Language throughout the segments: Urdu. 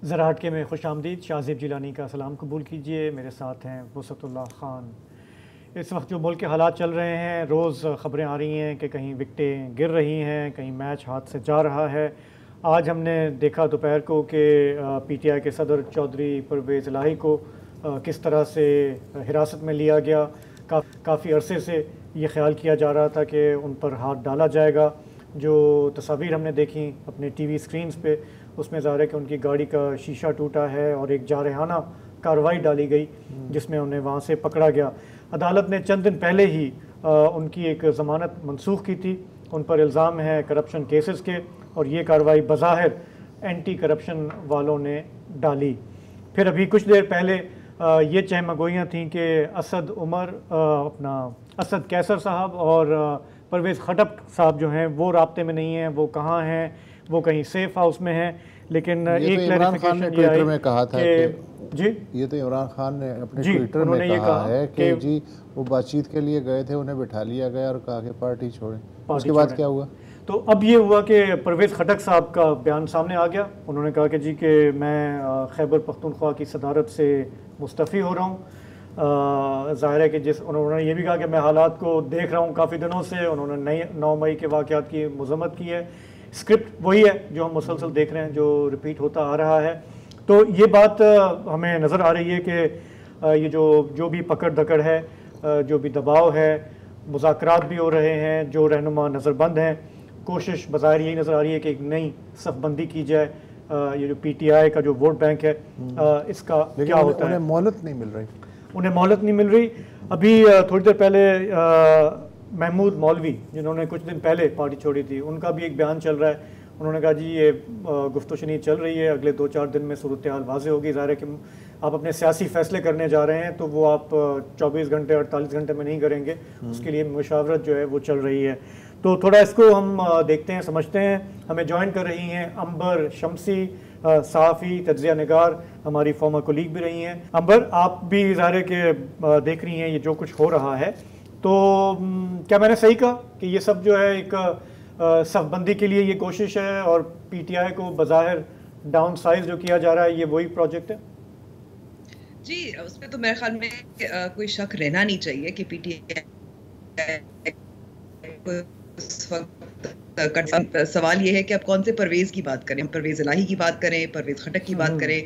زراعت کے میں خوش آمدید. شاہزیب جیلانی کا سلام قبول کیجئے. میرے ساتھ ہیں وسعت اللہ خان. اس وقت جو ملک کے حالات چل رہے ہیں، روز خبریں آ رہی ہیں کہ کہیں وکٹیں گر رہی ہیں، کہیں میچ ہاتھ سے جا رہا ہے. آج ہم نے دیکھا دوپہر کو کہ پی ٹی آئی کے صدر چودھری پرویز الہی کو کس طرح سے حراست میں لیا گیا. کافی عرصے سے یہ خیال کیا جا رہا تھا کہ ان پر ہاتھ ڈالا جائے گا. جو تصاویر ہم نے دیکھیں اپنے ٹی وی سکرینز پہ، اس میں ظاہر ہے کہ ان کی گاڑی کا شیشہ ٹوٹا ہے اور ایک جارحانہ کارروائی ڈالی گئی جس میں انہیں وہاں سے پکڑا گیا. عدالت نے چند دن پہلے ہی ان کی ایک ضمانت منسوخ کی تھی. ان پر الزام ہے کرپشن کیسز کے، اور یہ کارروائی بظاہر اینٹی کرپشن والوں نے ڈالی. پھر ابھی کچھ دیر پہلے یہ چہمگوئیاں تھیں کہ اسد کیسر صاحب اور پرویز خٹک صاحب جو ہیں وہ رابطے میں نہیں ہیں، وہ کہاں ہیں، وہ کہیں سیف ہاؤس میں ہیں. لیکن ایک کلیریفیکیشن یہ آئی کہ جی یہ تو عمران خان نے اپنے ٹویٹر میں کہا ہے کہ جی وہ بات چیت کے لیے گئے تھے، انہیں بٹھا لیا گیا اور کہا کہ پارٹی چھوڑیں. اس کے بعد کیا ہوا؟ تو اب یہ ہوا کہ پرویز خٹک صاحب کا بیان سامنے آ گیا. انہوں نے کہا کہ جی کہ میں خیبر پختونخوا کی صدارت سے مستعفی ہو رہا ہوں. ظاہر ہے کہ انہوں نے یہ بھی کہا کہ میں حالات کو دیکھ رہا ہوں کافی دنوں سے. انہوں نے 9 مئی کے واقعات کی مذمت کی ہے. اسکرپٹ وہی ہے جو ہم مسلسل دیکھ رہے ہیں، جو ریپیٹ ہوتا آ رہا ہے. تو یہ بات ہمیں نظر آ رہی ہے کہ یہ جو بھی پکڑ دکڑ ہے، جو بھی دباؤ ہے، مذاکرات بھی ہو رہے ہیں، جو رہنما نظر بند ہیں، کوشش بظاہر یہی نظر آ رہی ہے کہ ایک نئی صف بندی کی جائے. یہ جو پی ٹی آئی کا جو ووٹ بینک ہے اس کا کیا ہوتا ہے. انہیں مہلت نہیں مل رہی. انہیں مہلت نہیں مل رہی. ابھی تھوڑی دیر پہلے محمود مولوی جنہوں نے کچھ دن پہلے پارٹی چھوڑی تھی، ان کا بھی ایک بیان چل رہا ہے. انہوں نے کہا جی یہ گفت و شنید چل رہی ہے، اگلے 2-4 دن میں صورتحال واضح ہوگی. ظاہر ہے کہ آپ اپنے سیاسی فیصلے کرنے جا رہے ہیں تو وہ آپ 24 گھنٹے 48 گھنٹے میں نہیں کریں گے. اس کے لیے مشاورت جو ہے وہ چل رہی ہے. تو تھوڑا اس کو ہم دیکھتے ہیں، سمجھتے ہیں. ہمیں جوائن کر رہی ہیں امبر شمسی، صحافی، تجزیہ نگار، ہماری فارمر کولیگ بھی رہی ہیں. امبر، آپ بھی ظاہر ہے کہ دیکھ رہی ہیں یہ جو کچھ ہو رہا ہے. تو کیا میں نے صحیح کہا کہ یہ سب جو ہے ایک صف بندی کے لیے یہ کوشش ہے، اور پی ٹی آئی کو بظاہر ڈاؤن سائز جو کیا جا رہا ہے یہ وہی پروجیکٹ ہے؟ جی اس میں تو میرے خیال میں کوئی شک رہنا نہیں چاہیے کہ پی ٹی آئی اس وقت سوال یہ ہے کہ اب کون سے پرویز کی بات کریں، پرویز الہی کی بات کریں، پرویز خٹک کی بات کریں.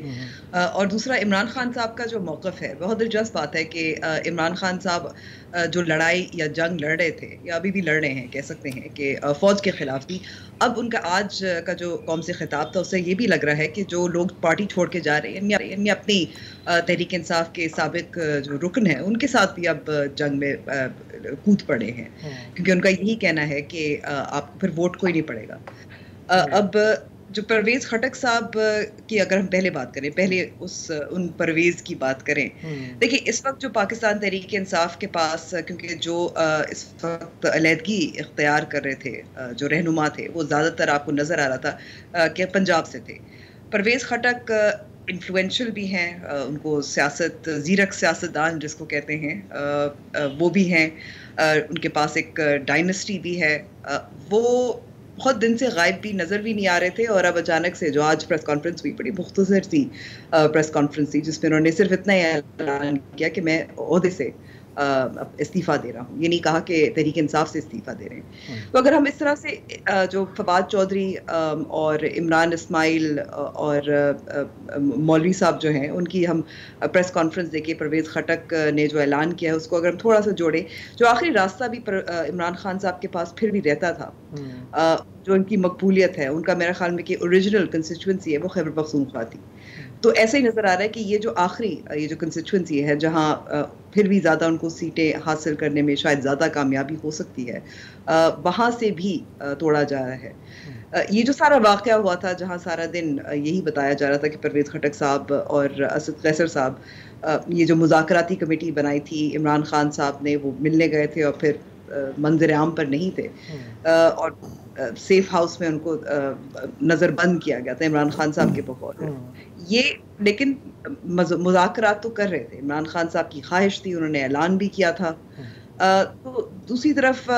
اور دوسرا عمران خان صاحب کا جو موقف ہے، بہت دلچسپ بات ہے کہ عمران خان صاحب جو لڑائی یا جنگ لڑ رہے تھے یا ابھی بھی لڑ رہے ہیں، کہہ سکتے ہیں کہ فوج کے خلاف تھی. اب ان کا آج کا جو قوم سے خطاب تھا اس سے یہ بھی لگ رہا ہے کہ جو لوگ پارٹی چھوڑ کے جا رہے ہیں یعنی اپنی تحریک انصاف کے سابق جو رکن ہیں ان کے ساتھ بھی اب جنگ میں کود پڑے ہیں، کیونکہ ان کا یہی کہنا ہے کہ آپ کو پھر ووٹ کوئی نہیں پڑے گا. اب جو پرویز خٹک صاحب کی اگر ہم پہلے بات کریں، پہلے ان پرویز کی بات کریں، دیکھیں اس وقت جو پاکستان تحریک انصاف کے پاس، کیونکہ جو اس وقت علیحدگی اختیار کر رہے تھے جو رہنما تھے، وہ زیادہ تر آپ کو نظر آ رہا تھا کہ پنجاب سے تھے. پرویز خٹک انفلوئنشل بھی ہیں، ان کو زیرک سیاستدان جس کو کہتے ہیں وہ بھی ہیں. ان کے پاس ایک ڈائنسٹی بھی ہے. وہ بہت دن سے غائب بھی نظر بھی نہیں آ رہے تھے، اور اب اچانک سے جو آج پریس کانفرنس ہوئی، بڑی مختصر سی پریس کانفرنس تھی جس میں انہوں نے صرف اتنا ہی اعلان کیا کہ میں عہدے سے استعفیٰ دے رہا ہوں. یہ نہیں کہا کہ تحریک انصاف سے استعفیٰ دے رہے ہیں. تو اگر ہم اس طرح سے جو فواد چودھری اور عمران اسماعیل اور مولوی صاحب جو ہیں ان کی ہم پریس کانفرنس دیکھیں، پرویز خٹک نے جو اعلان کیا ہے اس کو اگر ہم تھوڑا سا جوڑیں، جو آخری راستہ بھی عمران خان صاحب کے پاس پھر بھی رہتا تھا، جو ان کی مقبولیت ہے، ان کا میرے خیال میں کہ اوریجنل کنسٹیچوئنسی ہے وہ خیبر پختونخوا تھی. تو ایسے ہی نظر آ رہا ہے کہ یہ جو آخری یہ جو کنسٹیچوئنسی ہے جہاں پھر بھی زیادہ ان کو سیٹیں حاصل کرنے میں شاید زیادہ کامیابی ہو سکتی ہے، وہاں سے بھی توڑا جا رہا ہے. یہ جو سارا واقعہ ہوا تھا جہاں سارا دن یہی بتایا جا رہا تھا کہ پرویز خٹک صاحب اور اسد قیصر صاحب یہ جو مذاکراتی کمیٹی بنائی تھی عمران خان صاحب نے، وہ ملنے گئے تھے اور پھر منظر عام پر نہیں تھے، اور سیف ہاؤس میں ان کو نظر بند کیا گیا تھا عمران خان صاحب کے بغور. یہ لیکن مذاکرات تو کر رہے تھے، عمران خان صاحب کی خواہش تھی، انہوں نے اعلان بھی کیا تھا. تو دوسری طرف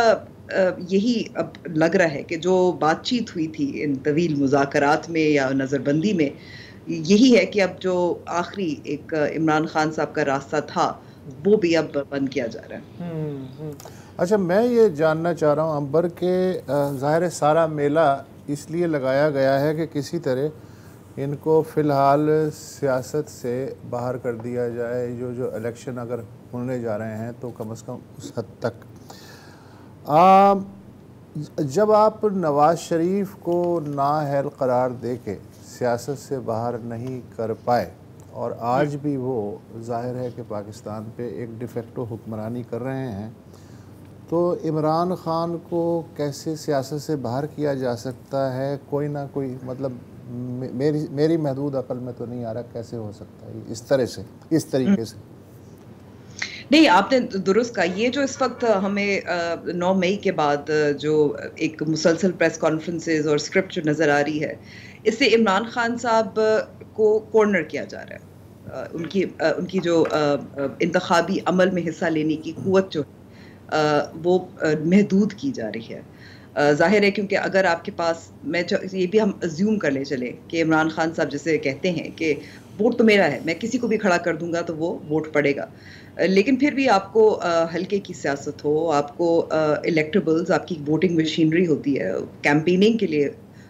یہی اب لگ رہا ہے کہ جو بات چیت ہوئی تھی ان طویل مذاکرات میں یا نظر بندی میں، یہی ہے کہ اب جو آخری ایک عمران خان صاحب کا راستہ تھا وہ بھی اب بند کیا جا رہا ہے. اچھا میں یہ جاننا چاہ رہا ہوں عنبر کہ ظاہر سارا میلہ اس لیے لگایا گیا ہے کہ کسی طرح ان کو فی الحال سیاست سے باہر کر دیا جائے. جو الیکشن اگر ہونے جا رہے ہیں تو کم از کم اس حد تک. جب آپ نواز شریف کو نااہل قرار دے کے سیاست سے باہر نہیں کر پائے اور آج بھی وہ ظاہر ہے کہ پاکستان پہ ایک ڈیفیکٹو حکمرانی کر رہے ہیں, تو عمران خان کو کیسے سیاست سے باہر کیا جا سکتا ہے؟ کوئی نہ کوئی مطلب میری محدود عقل میں تو نہیں آ رہا کیسے ہو سکتا ہے اس طرح سے, اس طریقے سے. نہیں, آپ نے درست کہا. یہ جو اس وقت ہمیں 9 مئی کے بعد جو ایک مسلسل پریس کانفرنسز اور اسکرپٹ جو نظر آ رہی ہے, اس سے عمران خان صاحب کو کارنر کیا جا رہا ہے. ان کی جو انتخابی عمل میں حصہ لینے کی قوت جو وہ محدود کی جا رہی ہے. ظاہر ہے کیونکہ اگر آپ کے پاس, میں یہ بھی ہم ازیوم کر لے چلیں کہ عمران خان صاحب جیسے کہتے ہیں کہ ووٹ تو میرا ہے, میں کسی کو بھی کھڑا کر دوں گا تو وہ ووٹ پڑے گا, لیکن پھر بھی آپ کو حلقے کی سیاست ہو, آپ کو الیکٹیبلز, آپ کی ووٹنگ مشینری ہوتی ہے, کیمپیننگ کے لیے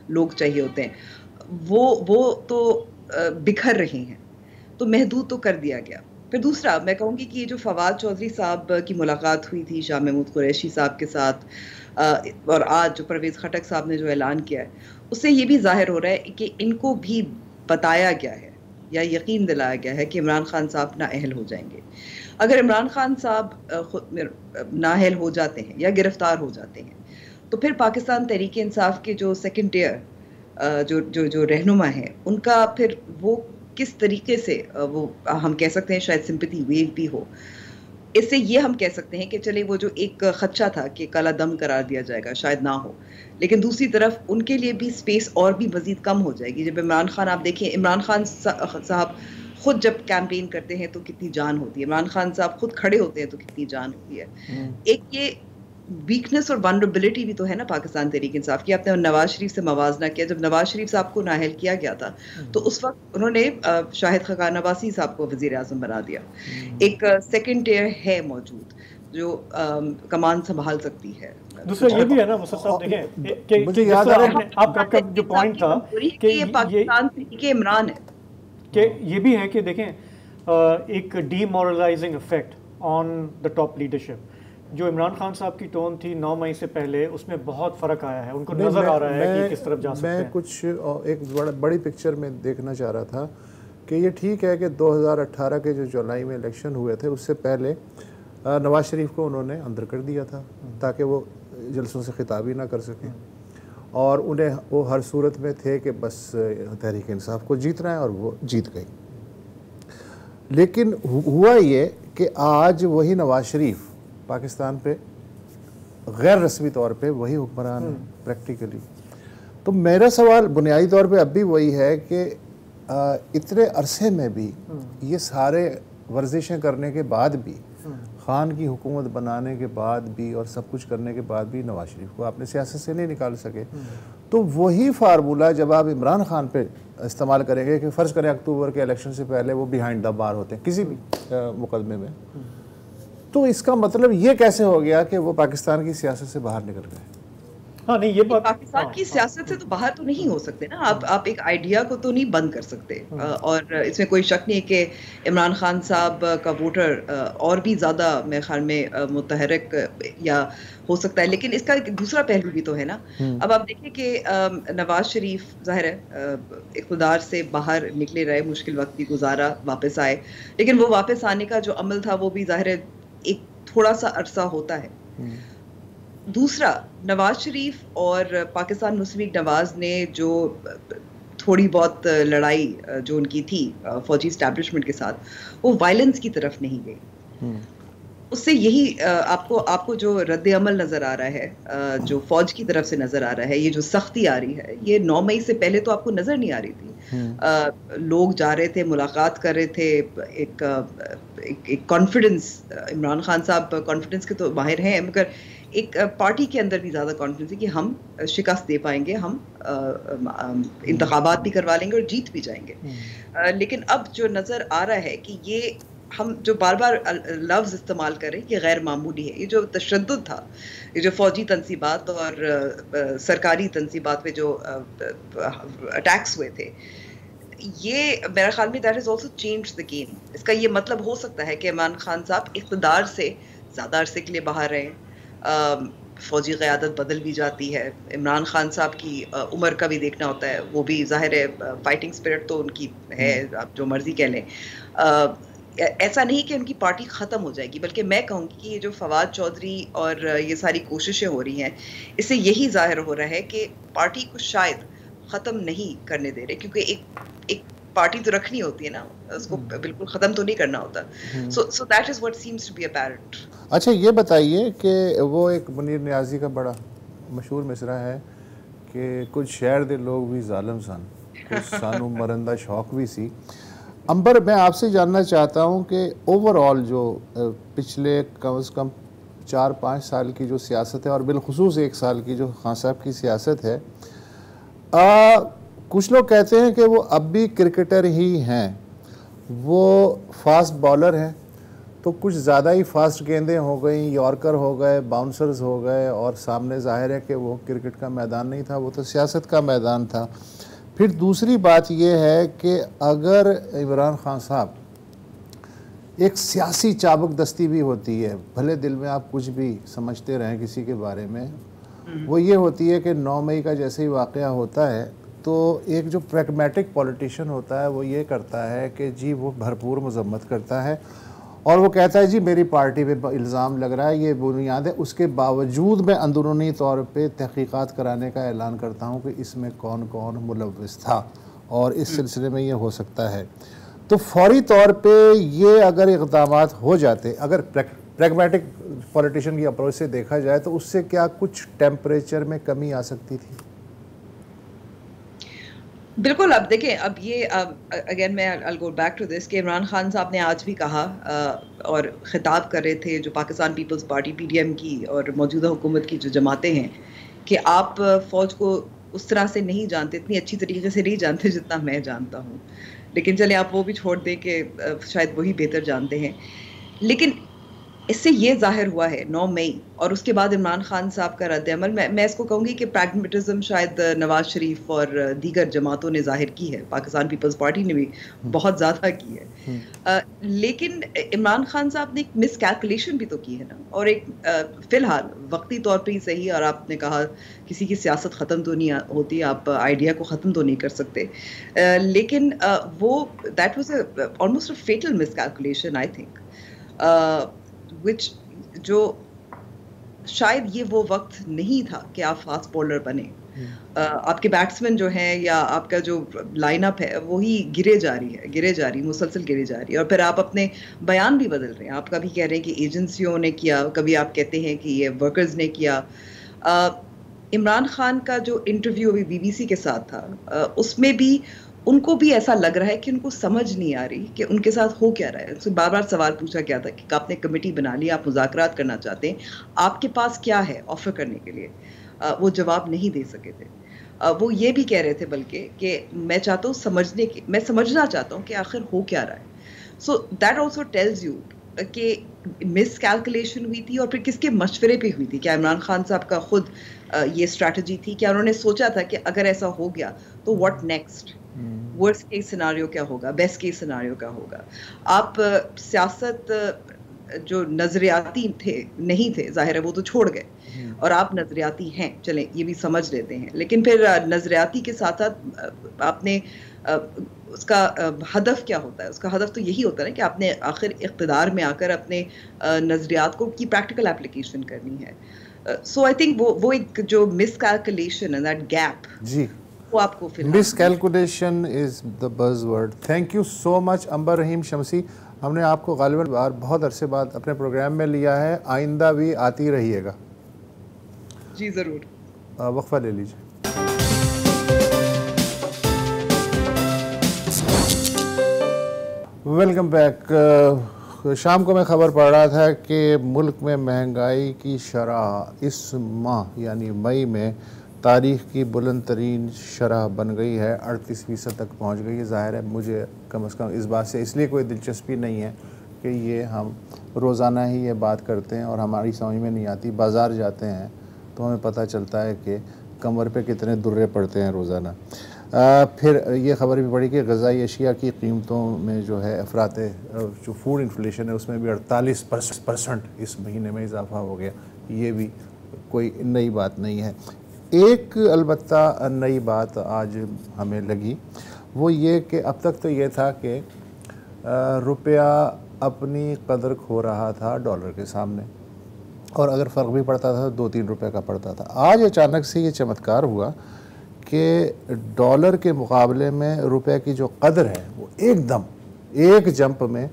لوگ چاہیے ہوتے ہیں, وہ تو بکھر رہے ہیں, تو محدود تو کر دیا گیا. پھر دوسرا میں کہوں گی کہ یہ جو فواد چودھری صاحب کی ملاقات ہوئی تھی شاہ محمود قریشی صاحب کے ساتھ, اور آج جو پرویز خٹک صاحب نے جو اعلان کیا ہے, اس سے یہ بھی ظاہر ہو رہا ہے کہ ان کو بھی بتایا گیا ہے یا یقین دلایا گیا ہے کہ عمران خان صاحب نااہل ہو جائیں گے. اگر عمران خان صاحب نااہل ہو جاتے ہیں یا گرفتار ہو جاتے ہیں تو پھر پاکستان تحریک انصاف کے جو سیکنڈ ٹیئر جو رہنما ہیں, ان کا پھر وہ کس طریقے سے, وہ ہم کہہ سکتے ہیں شاید سمپتھی ویو بھی ہو. اس سے یہ ہم کہہ سکتے ہیں کہ چلے وہ جو ایک خدشہ تھا کہ کالا دم قرار دیا جائے گا شاید نہ ہو, لیکن دوسری طرف ان کے لیے بھی سپیس اور بھی مزید کم ہو جائے گی. جب عمران خان, آپ دیکھیں عمران خان صاحب خود جب کیمپین کرتے ہیں تو کتنی جان ہوتی ہے, عمران خان صاحب خود کھڑے ہوتے ہیں تو کتنی جان ہوتی ہے. ایک یہ ویکنس اور ونربلٹی بھی تو ہے نا پاکستان تحریک انصاف کی. آپ نے نواز شریف سے موازنہ کیا, جب نواز شریف صاحب کو نااہل کیا گیا تھا تو اس وقت انہوں نے شاہد خاقان عباسی صاحب کو وزیر اعظم بنا دیا. ایک سیکنڈ ٹیئر ہے موجود جو کمان سنبھال سکتی ہے. دوسرا یہ بھی ہے نا مصر صاحب, دیکھیں کہ مجھے یاد آ رہا ہے آپ کا جو پوائنٹ تھا کہ یہ پاکستان کے عمران ہے, کہ یہ بھی ہے کہ دیکھیں ایک demoralising effect on the top leadership. جو عمران خان صاحب کی ٹون تھی 9 مئی سے پہلے, اس میں بہت فرق آیا ہے, ان کو نظر آ رہا ہے کہ کس طرف جا سکتے ہیں. میں کچھ ایک بڑی پکچر میں دیکھنا چاہ رہا تھا کہ یہ ٹھیک ہے کہ 2018 کے جو جولائی میں الیکشن ہوئے تھے اس سے پہلے نواز شریف کو انہوں نے اندر کر دیا تھا تاکہ وہ جلسوں سے خطاب ہی نہ کر سکیں, اور انہیں وہ ہر صورت میں تھے کہ بس تحریک انصاف کو جیتنا ہے, اور وہ جیت گئی. لیکن ہوا یہ کہ آج وہی نواز شریف پاکستان پہ غیر رسمی طور پہ وہی حکمران ہے پریکٹیکلی. تو میرا سوال بنیادی طور پہ اب بھی وہی ہے کہ اتنے عرصے میں بھی یہ سارے ورزشیں کرنے کے بعد بھی, خان کی حکومت بنانے کے بعد بھی, اور سب کچھ کرنے کے بعد بھی نواز شریف کو آپ نے سیاست سے نہیں نکال سکے. تو وہی فارمولہ جب آپ عمران خان پہ استعمال کریں گے کہ فرض کریں اکتوبر کے الیکشن سے پہلے وہ بیہائنڈ دا بار ہوتے ہیں کسی بھی مقدمے میں, تو اس کا مطلب یہ کیسے ہو گیا کہ وہ پاکستان کی سیاست سے باہر نکل گئے؟ ہاں نہیں, یہ بات پاکستان کی سیاست سے تو باہر تو نہیں ہو سکتے نا آپ ایک آئیڈیا کو تو نہیں بند کر سکتے. اور اس میں کوئی شک نہیں ہے کہ عمران خان صاحب کا ووٹر اور بھی زیادہ میرے خیال میں متحرک یا ہو سکتا ہے, لیکن اس کا ایک دوسرا پہلو بھی تو ہے نا. اب آپ دیکھیں کہ نواز شریف ظاہر ہے اقتدار سے باہر نکلے رہے, مشکل وقت بھی گزارا, واپس آئے, لیکن وہ واپس آنے کا جو عمل تھا وہ بھی ظاہر ہے ایک تھوڑا سا عرصہ ہوتا ہے. دوسرا, نواز شریف اور پاکستان مسلم لیگ نواز نے جو تھوڑی بہت لڑائی جو ان کی تھی فوجی اسٹیبلشمنٹ کے ساتھ, وہ وائلنس کی طرف نہیں گئی. اس سے یہی آپ کو جو رد عمل نظر آ رہا ہے, جو فوج کی طرف سے نظر آ رہا ہے, یہ جو سختی آ رہی ہے, یہ 9 مئی سے پہلے تو آپ کو نظر نہیں آ رہی تھی. لوگ جا رہے تھے, ملاقات کر رہے تھے, ایک کانفیڈنس, عمران خان صاحب کانفیڈنس کے تو ماہر ہیں, مگر ایک پارٹی کے اندر بھی زیادہ کانفیڈنس ہے کہ ہم شکست دے پائیں گے, ہم انتخابات بھی کروا لیں گے اور جیت بھی جائیں گے. لیکن اب جو نظر آ رہا ہے کہ یہ ہم جو بار بار لفظ استعمال کریں یہ غیر معمولی ہے. یہ جو تشدد تھا, یہ جو فوجی تنصیبات اور سرکاری تنصیبات پہ جو اٹیکس ہوئے تھے, یہ میرا خیال میں that is also change the game. اس کا یہ مطلب ہو سکتا ہے کہ عمران خان صاحب اقتدار سے زیادہ عرصے کے لیے باہر رہے, فوجی قیادت بدل بھی جاتی ہے. عمران خان صاحب کی عمر کا بھی دیکھنا ہوتا ہے, وہ بھی ظاہر ہے فائٹنگ اسپرٹ تو ان کی ہے, آپ جو مرضی کہہ لیں. ایسا نہیں کہ ان کی پارٹی ختم ہو جائے گی, بلکہ میں کہوں گی کہ یہ جو فواد چودھری اور یہ ساری کوششیں ہو رہی ہیں, اس سے یہی ظاہر ہو رہا ہے کہ پارٹی کو شاید ختم نہیں کرنے دے رہے, کیونکہ ایک پارٹی تو رکھنی ہوتی ہے نا, اس کو بالکل ختم تو نہیں کرنا ہوتا. So that is what seems to be apparent. اچھا یہ بتائیے کہ وہ ایک منیر نیازی کا بڑا مشہور مصرع ہے کہ کچھ شہر دے لوگ بھی ظالم سن, کچھ سانو مرندہ شوق بھی سی. امبر, میں آپ سے جاننا چاہتا ہوں کہ اوور آل جو پچھلے کم از کم 4-5 سال کی جو سیاست ہے, اور بالخصوص 1 سال کی جو خان صاحب کی سیاست ہے, کچھ لوگ کہتے ہیں کہ وہ اب بھی کرکٹر ہی ہیں, وہ فاسٹ بالر ہیں, تو کچھ زیادہ ہی فاسٹ گیندیں ہو گئیں, یارکر ہو گئے, باؤنسرز ہو گئے, اور سامنے ظاہر ہے کہ وہ کرکٹ کا میدان نہیں تھا, وہ تو سیاست کا میدان تھا. پھر دوسری بات یہ ہے کہ اگر عمران خان صاحب, ایک سیاسی چابک دستی بھی ہوتی ہے, بھلے دل میں آپ کچھ بھی سمجھتے رہیں کسی کے بارے میں, وہ یہ ہوتی ہے کہ 9 مئی کا جیسے ہی واقعہ ہوتا ہے تو ایک جو پریگمیٹک پولیٹیشین ہوتا ہے وہ یہ کرتا ہے کہ جی وہ بھرپور مذمت کرتا ہے, اور وہ کہتا ہے جی میری پارٹی پہ الزام لگ رہا ہے, یہ بنیاد ہے, اس کے باوجود میں اندرونی طور پہ تحقیقات کرانے کا اعلان کرتا ہوں کہ اس میں کون کون ملوث تھا اور اس سلسلے میں یہ ہو سکتا ہے. تو فوری طور پہ یہ اگر اقدامات ہو جاتے, اگر پریگمیٹک پولیٹیشین کی اپروچ سے دیکھا جائے, تو اس سے کیا کچھ ٹیمپریچر میں کمی آ سکتی تھی؟ بالکل. اب دیکھیں, اب یہ اگین میں I'll go back to this کہ عمران خان صاحب نے آج بھی کہا اور خطاب کر رہے تھے جو پاکستان پیپلز پارٹی PDM کی اور موجودہ حکومت کی جو جماعتیں ہیں, کہ آپ فوج کو اس طرح سے نہیں جانتے, اتنی اچھی طریقے سے نہیں جانتے جتنا میں جانتا ہوں. لیکن چلے آپ وہ بھی چھوڑ دیں کہ شاید وہی بہتر جانتے ہیں. لیکن اس سے یہ ظاہر ہوا ہے 9 مئی اور اس کے بعد عمران خان صاحب کا رد عمل, میں اس کو کہوں گی کہ پریگمیٹزم شاید نواز شریف اور دیگر جماعتوں نے ظاہر کی ہے, پاکستان پیپلز پارٹی نے بھی بہت زیادہ کی ہے. لیکن عمران خان صاحب نے ایک مس کیلکولیشن بھی تو کی ہے نا, اور ایک فی الحال وقتی طور پہ ہی صحیح, اور آپ نے کہا کسی کی سیاست ختم تو نہیں ہوتی, آپ آئیڈیا کو ختم تو نہیں کر سکتے, لیکن وہ that was almost a fatal miscalculation I think, which جو شاید یہ وہ وقت نہیں تھا کہ آپ فاسٹ بولر بنے. آپ کے بیٹسمین جو ہیں یا آپ کا جو لائن اپ ہے وہی گرے جا رہی مسلسل گرے جا رہی ہے, اور پھر آپ اپنے بیان بھی بدل رہے ہیں. آپ کبھی کہہ رہے ہیں کہ ایجنسیوں نے کیا, کبھی آپ کہتے ہیں کہ یہ ورکرز نے کیا. عمران خان کا جو انٹرویو ابھی BBC کے ساتھ تھا, اس میں بھی ان کو بھی ایسا لگ رہا ہے کہ ان کو سمجھ نہیں آ رہی کہ ان کے ساتھ ہو کیا رہا ہے. ان سے بار بار سوال پوچھا گیا تھا کہ آپ نے کمیٹی بنا لی, آپ مذاکرات کرنا چاہتے ہیں, آپ کے پاس کیا ہے آفر کرنے کے لیے. وہ جواب نہیں دے سکے تھے. وہ یہ بھی کہہ رہے تھے بلکہ کہ میں چاہتا ہوں میں سمجھنا چاہتا ہوں کہ آخر ہو کیا رہا ہے. So that also tells you کہ مس کیلکولیشن ہوئی تھی, اور پھر کس کے مشورے پہ ہوئی تھی. کیا عمران خان صاحب کا خود یہ اسٹریٹجی تھی, کیا انہوں نے سوچا تھا کہ اگر ایسا ہو گیا تو what next, worst case scenario کیا ہوگا, بیسٹ کیس سیناریو کیا ہوگا. آپ سیاست جو نظریاتی نہیں تھے ظاہر ہے وہ تو چھوڑ گئے, اور آپ نظریاتی ہیں, چلیں یہ بھی سمجھ لیتے ہیں. لیکن پھر نظریاتی کے ساتھ ساتھ آپ نے اس کا ہدف کیا ہوتا ہے, اس کا ہدف تو یہی ہوتا ہے کہ آپ نے آخر اقتدار میں آ کر اپنے نظریات کو کی پریکٹیکل اپلیکیشن کرنی ہے. سو آئی تھنک وہ ایک جو مس کیلکولیشن ہے, دیٹ گیپ, جی وہ آپ کو miscalculation is the buzz word. Thank you so much Amber Rahim Shamsi. ہم نے آپ کو غالباً بہت عرصے بعد اپنے پروگرام میں لیا ہے, آئندہ بھی آتی رہیے گا. جی ضرور. وقفہ لے لیجیے. Welcome back. شام کو میں خبر پڑھ رہا تھا کہ ملک میں مہنگائی کی شرح اس ماہ یعنی مئی میں تاریخ کی بلند ترین شرح بن گئی ہے، 38% تک پہنچ گئی ہے۔ ظاہر ہے مجھے کم از کم اس بات سے اس لیے کوئی دلچسپی نہیں ہے کہ یہ ہم روزانہ ہی یہ بات کرتے ہیں اور ہماری سمجھ میں نہیں آتی۔ بازار جاتے ہیں تو ہمیں پتہ چلتا ہے کہ کمر پہ کتنے درے پڑتے ہیں روزانہ۔ پھر یہ خبر بھی پڑی کہ غذائی اشیاء کی قیمتوں میں جو ہے افراط جو فوڈ انفلیشن ہے اس میں بھی 48% اس مہینے میں اضافہ ہو گیا۔ یہ بھی کوئی نئی بات نہیں ہے۔ ایک البتہ نئی بات آج ہمیں لگی، وہ یہ کہ اب تک تو یہ تھا کہ روپیہ اپنی قدر کھو رہا تھا ڈالر کے سامنے، اور اگر فرق بھی پڑتا تھا تو 2-3 روپے کا پڑتا تھا۔ آج اچانک سے یہ چمتکار ہوا کہ ڈالر کے مقابلے میں روپے کی جو قدر ہے وہ ایک جمپ میں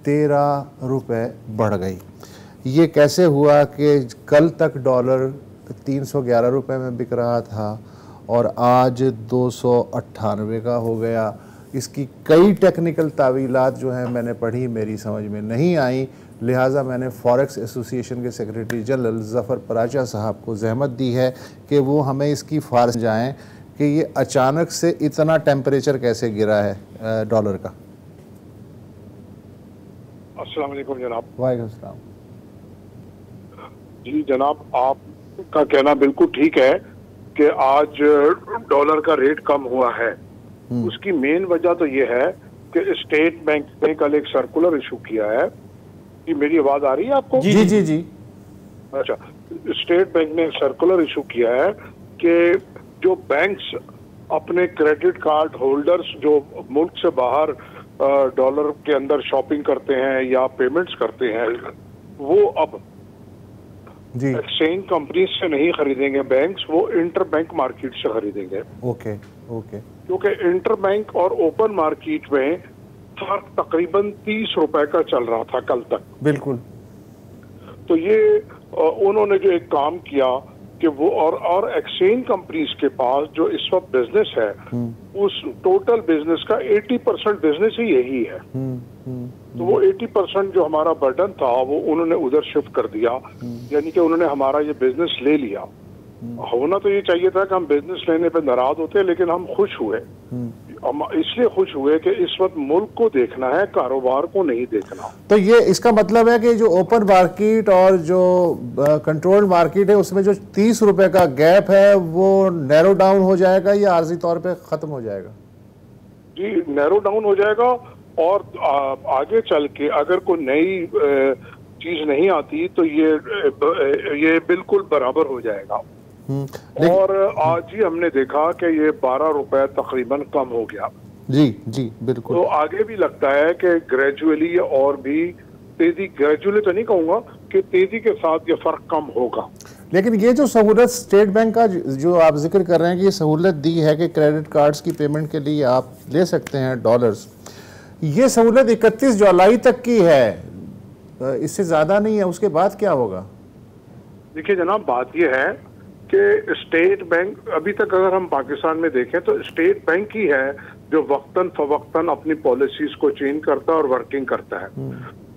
13 روپے بڑھ گئی۔ یہ کیسے ہوا کہ کل تک ڈالر 311 روپے میں بک رہا تھا اور آج 298 کا ہو گیا؟ اس کی کئی ٹیکنیکل تعویلات جو ہیں میں نے پڑھی، میری سمجھ میں نہیں آئیں، لہٰذا میں نے فوریکس ایسوسی ایشن کے سیکریٹری جنرل ظفر پراچا صاحب کو زحمت دی ہے کہ وہ ہمیں اس کی فارغ جائیں کہ یہ اچانک سے اتنا ٹیمپریچر کیسے گرا ہے ڈالر کا۔ السلام علیکم جناب۔ وعلیکم السلام۔ جی جناب، آپ کا کہنا بالکل ٹھیک ہے کہ آج ڈالر کا ریٹ کم ہوا ہے۔ اس کی مین وجہ تو یہ ہے کہ اسٹیٹ بینک نے کل ایک سرکولر ایشو کیا ہے۔ جی میری آواز آ رہی ہے آپ کو؟ جی جی جی۔ اچھا، اسٹیٹ بینک نے ایک سرکولر ایشو کیا ہے کہ جو بینکس اپنے کریڈٹ کارڈ ہولڈرز جو ملک سے باہر ڈالر کے اندر شاپنگ کرتے ہیں یا پیمنٹس کرتے ہیں، وہ اب ایکسچینج کمپنیز سے نہیں خریدیں گے بینکس، وہ انٹر بینک مارکیٹ سے خریدیں گے۔ اوکے۔ کیونکہ انٹر بینک اور اوپن مارکیٹ میں فرق تقریباً 30 روپے کا چل رہا تھا کل تک۔ بالکل۔ تو یہ انہوں نے جو ایک کام کیا کہ وہ اور ایکسچینج کمپنیز کے پاس جو اس وقت بزنس ہے اس ٹوٹل بزنس کا 80% بزنس ہی یہی ہے۔ تو وہ 80% جو ہمارا برڈن تھا وہ انہوں نے ادھر شفٹ کر دیا، یعنی کہ انہوں نے ہمارا یہ بزنس لے لیا۔ ہونا تو یہ چاہیے تھا کہ ہم بزنس لینے پہ ناراض ہوتے، لیکن ہم خوش ہوئے۔ ہم اس لیے خوش ہوئے کہ اس وقت ملک کو دیکھنا ہے، کاروبار کو نہیں دیکھنا۔ تو یہ اس کا مطلب ہے کہ جو اوپن مارکیٹ اور جو کنٹرول مارکیٹ ہے اس میں جو 30 روپے کا گیپ ہے وہ نیرو ڈاؤن ہو جائے گا یا عارضی طور پہ ختم ہو جائے گا؟ جی نیرو ڈاؤن ہو جائے گا، اور آگے چل کے اگر کوئی نئی چیز نہیں آتی تو یہ بالکل برابر ہو جائے گا۔ اور آج ہی ہم نے دیکھا کہ یہ 12 روپے تقریباً کم ہو گیا۔ جی بالکل۔ تو آگے بھی لگتا ہے کہ گریجولی اور بھی تیزی، گریجولی تو نہیں کہوں گا کہ تیزی کے ساتھ یہ فرق کم ہوگا۔ لیکن یہ جو سہولت اسٹیٹ بینک کا جو آپ ذکر کر رہے ہیں کہ یہ سہولت دی ہے کہ کریڈٹ کارڈز کی پیمنٹ کے لیے آپ لے سکتے ہیں ڈالرز، یہ سہولت 31 جولائی تک کی ہے، اس سے زیادہ نہیں ہے۔ اس کے بعد کیا ہوگا؟ دیکھیے جناب، بات یہ ہے کہ اسٹیٹ بینک ابھی تک اگر ہم پاکستان میں دیکھیں تو اسٹیٹ بینک ہی ہے جو وقتاً فوقتاً اپنی پالیسیز کو چینج کرتا ہے اور ورکنگ کرتا ہے۔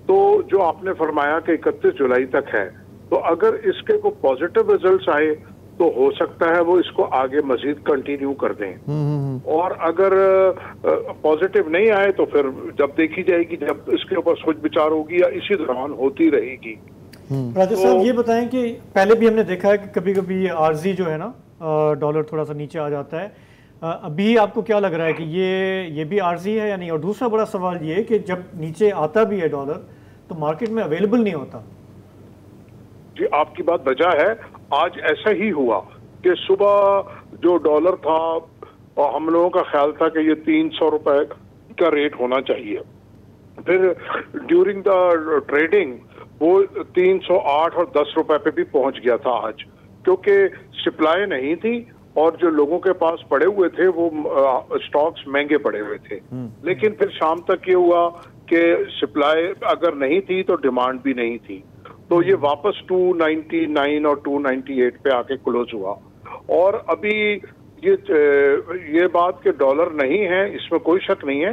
تو جو آپ نے فرمایا کہ 31 جولائی تک ہے، تو اگر اس کے کوئی پازیٹیو ریزلٹس آئے تو ہو سکتا ہے وہ اس کو آگے مزید کنٹینیو کر دیں، اور اگر پازیٹیو نہیں آئے تو پھر جب دیکھی جائے گی، جب اس کے اوپر سوچ بچار ہوگی یا اسی دوران ہوتی رہے گی۔ راجہ صاحب یہ بتائیں کہ پہلے بھی ہم نے دیکھا ہے کہ کبھی کبھی یہ عارضی جو ہے نا ڈالر تھوڑا سا نیچے آ جاتا ہے، ابھی آپ کو کیا لگ رہا ہے کہ یہ بھی عارضی ہے یا نہیں؟ اور دوسرا بڑا سوال یہ ہے کہ جب نیچے آتا بھی ہے ڈالر تو مارکیٹ میں اویلیبل نہیں ہوتا۔ جی آپ کی بات بجا ہے، آج ایسا ہی ہوا کہ صبح جو ڈالر تھا ہم لوگوں کا خیال تھا کہ یہ 300 روپے کا ریٹ ہونا چاہیے، پھر ڈیورنگ دا ٹریڈنگ وہ 308 اور 10 روپے پہ بھی پہنچ گیا تھا آج، کیونکہ سپلائی نہیں تھی اور جو لوگوں کے پاس پڑے ہوئے تھے وہ سٹاکس مہنگے پڑے ہوئے تھے۔ لیکن پھر شام تک یہ ہوا کہ سپلائی اگر نہیں تھی تو ڈیمانڈ بھی نہیں تھی، تو یہ واپس 299 اور 298 پہ آ کے کلوز ہوا۔ اور ابھی یہ بات کہ ڈالر نہیں ہے اس میں کوئی شک نہیں ہے،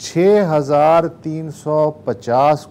6350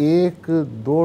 1-2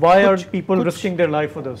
Why are people risking their life for this?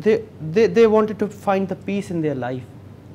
they wanted to find the peace in their life.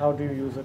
How do you use it?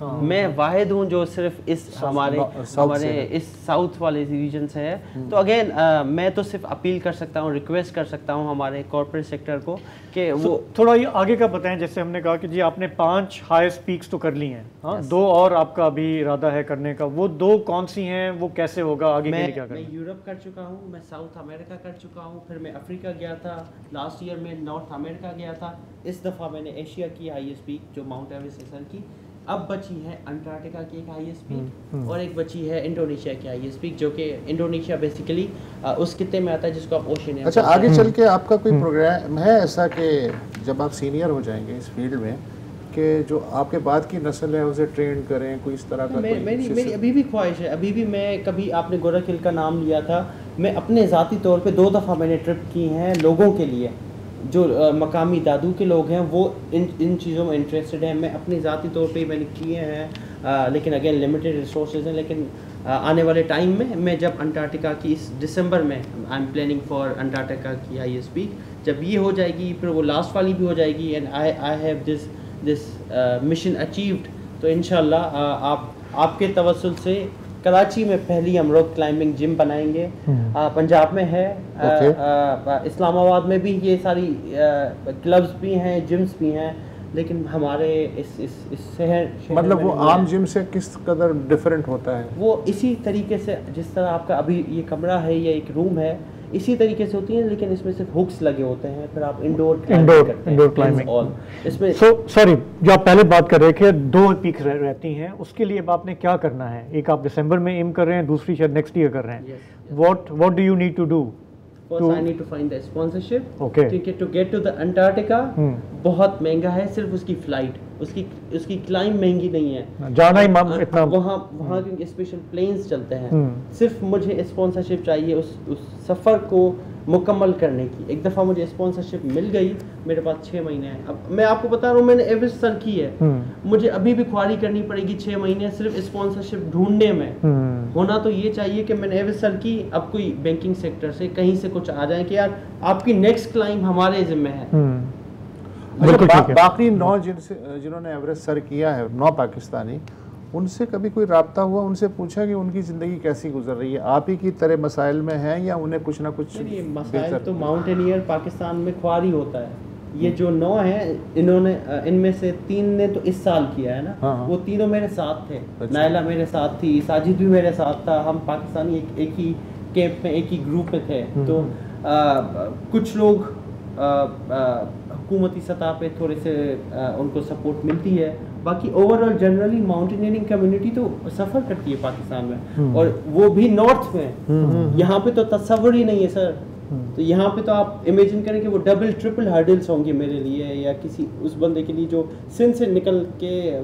میں واحد ہوں جو صرف اس ہمارے اس ساؤتھ والے ریجن سے ہے. تو اگین میں تو صرف اپیل کر سکتا ہوں, ریکویسٹ کر سکتا ہوں ہمارے کارپوریٹ سیکٹر کو کہ وہ تھوڑا یہ آگے کا بتائیں. جیسے ہم نے کہا کہ جی آپ نے 5 ہائیسٹ پیکس تو کر لی ہیں, 2 اور آپ کا ابھی ارادہ ہے کرنے کا, وہ 2 کون سی ہیں, وہ کیسے ہوگا, آگے کے لیے کیا کریں؟ میں یورپ کر چکا ہوں, میں ساؤتھ امریکہ کر چکا ہوں, پھر میں افریقہ گیا تھا, لاسٹ ایئر میں نارتھ امریکہ گیا تھا, اس دفعہ میں نے ایشیا کی ہائیسٹ پیک جو ماؤنٹ ایورسٹ ہے سر کی. اب بچی ہے انٹارکٹیکا کی ایک ہائیسٹ پیک اور ایک بچی ہے انڈونیشیا کی ہائیسٹ پیک, جو کہ انڈونیشیا بیسیکلی اس خطے میں آتا ہے جس کو آپ اوشین. اچھا, آگے چل کے آپ کا کوئی پروگرام ہے ایسا کہ جب آپ سینئر ہو جائیں گے اس فیلڈ میں کہ جو آپ کے بعد کی نسل ہے اسے ٹرین کریں, کوئی اس طرح کا؟ میری ابھی بھی خواہش ہے, ابھی بھی میں کبھی آپ نے گورکھل کا نام لیا تھا, میں اپنے ذاتی طور پہ 2 دفعہ میں نے ٹرپ کی ہیں لوگوں کے لیے جو مقامی دادو کے لوگ ہیں, وہ ان چیزوں میں انٹرسٹڈ ہیں. میں اپنے ذاتی طور پہ میں نے کیے ہیں, لیکن اگین لمیٹڈ ریسورسز ہیں. لیکن آنے والے ٹائم میں جب انٹارکٹیکا کی اس دسمبر میں I am planning for Antarctica کی ہائیسٹ پیک, جب یہ ہو جائے گی پھر وہ لاسٹ والی بھی ہو جائے گی, and I have this mission achieved, تو انشاءاللہ آپ کے توسل سے کراچی میں پہلی ہم راک کلائمبنگ جم بنائیں گے. پنجاب میں ہے, اسلام آباد میں بھی یہ ساری کلبز بھی ہیں, جمز بھی ہیں, لیکن ہمارے اس شہر مطلب وہ عام جم سے کس قدر ڈیفرنٹ ہوتا ہے؟ وہ اسی طریقے سے جس طرح آپ کا ابھی یہ کمرہ ہے یا ایک روم ہے اسی طریقے سے ہوتی ہیں, لیکن اس میں صرف ہکس لگے ہوتے ہیں, پھر آپ انڈور کلائمبنگ اس میں. سوری, جو آپ پہلے بات کر رہے کہ 2 پیک رہتی ہیں, اس کے لیے اب آپ نے کیا کرنا ہے؟ ایک آپ دسمبر میں ایم کر رہے ہیں, دوسری شاید نیکسٹ ایئر کر رہے ہیں. What do you need to do? First I need to find the sponsorship. Okay. کیونکہ to get to the Antarctica بہت مہنگا ہے, صرف اس کی فلائٹ, اس کی کلائمب مہنگی نہیں ہے, جانا ہی اتنا وہاں کیونکہ اسپیشل پلینز چلتے ہیں. صرف مجھے اسپانسرشپ چاہیے اس سفر کو مکمل کرنے کی. ایک دفعہ مجھے اسپانسرشپ مل گئی, میرے پاس 6 مہینے ہیں. اب میں آپ کو بتا رہا ہوں میں نے ایورسٹ سر کی ہے, مجھے ابھی بھی خواری کرنی پڑے گی 6 مہینے صرف اسپانسرشپ ڈھونڈنے میں. ہونا تو یہ چاہیے کہ میں نے ایورسٹ سر کی, اب کوئی بینکنگ سیکٹر سے کہیں سے کچھ آ جائیں کہ یار آپ کی نیکسٹ کلائمب ہمارے ذمہ ہے. باقی 9 جنہوں نے ایورسٹ سر کیا ہے, 9 پاکستانی, ان سے کبھی کوئی رابطہ ہوا, ان سے پوچھا کہ ان کی زندگی کیسی گزر رہی ہے, آپ ہی کی طرح مسائل میں ہیں یا انہیں کچھ نہ کچھ؟ مسائل تو ماؤنٹینئر پاکستان میں خواری ہوتا ہے. یہ جو 9 ہیں انہوں نے, ان میں سے 3 نے تو اس سال کیا ہے نا, وہ تینوں میرے ساتھ تھے. نائلہ میرے ساتھ تھی, ساجد بھی میرے ساتھ تھا, ہم پاکستانی ایک ہی کیمپ میں ایک ہی گروپ میں تھے. تو کچھ لوگ حکومتی سطح پہ تھوڑے سے ان کو سپورٹ ملتی ہے, باقی اوور آل جنرلی ماؤنٹینئرنگ کمیونٹی تو سفر کرتی ہے پاکستان میں, اور وہ بھی نارتھ میں. یہاں پہ تو تصور ہی نہیں ہے سر. تو یہاں پہ تو آپ امیجن کریں کہ وہ ڈبل ٹرپل ہرڈلز ہوں گے میرے لیے یا کسی اس بندے کے لیے جو سندھ سے نکل کے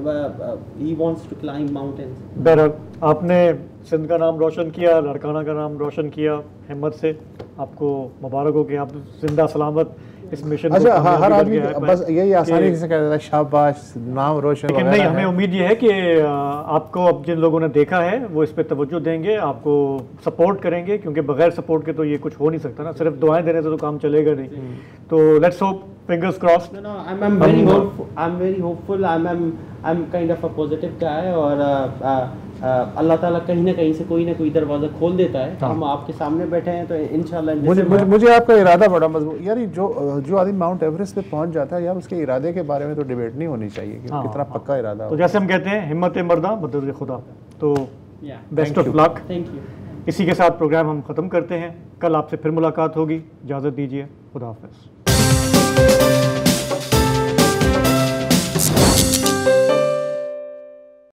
ہی وانٹس ٹو کلائمب ماؤنٹینز. بہرحال آپ نے سندھ کا نام روشن کیا, لاڑکانہ کا نام روشن کیا, ہمت سے آپ کو مبارک ہو کہ آپ زندہ سلامت اس مشن. اچھا, ہر آدمی بس یہی آسانی سے کہہ دیتا ہے شاباش, نام روشن. لیکن نہیں, ہمیں امید یہ ہے کہ آپ کو اب جن لوگوں نے دیکھا ہے وہ اس پہ توجہ دیں گے, آپ کو سپورٹ کریں گے, کیونکہ بغیر سپورٹ کے تو یہ کچھ ہو نہیں سکتا نا, صرف دعائیں دینے سے تو کام چلے گا نہیں. تو let's hope, fingers crossed. No, I'm very hopeful. I'm kind of a positive guy, اور اللہ تعالیٰ کہیں نہ کہیں سے کوئی نہ کوئی دروازہ کھول دیتا ہے. ہم آپ کے سامنے بیٹھے ہیں تو انشاءاللہ. مجھے آپ کا ارادہ بڑا مضبوط, یار جو آدمی ماؤنٹ ایورسٹ پہ پہنچ جاتا ہے, یار اس کے ارادے کے بارے میں تو ڈیبیٹ نہیں ہونی چاہیے کہ کتنا پکا ارادہ ہو. تو جیسے ہم کہتے ہیں ہمت مرداں مدد خدا. تو best of luck. Thank you. اسی کے ساتھ پروگرام ہم ختم کرتے ہیں. کل آپ سے پھر ملاقات ہوگی, اجازت دیجیے, خدا حافظ.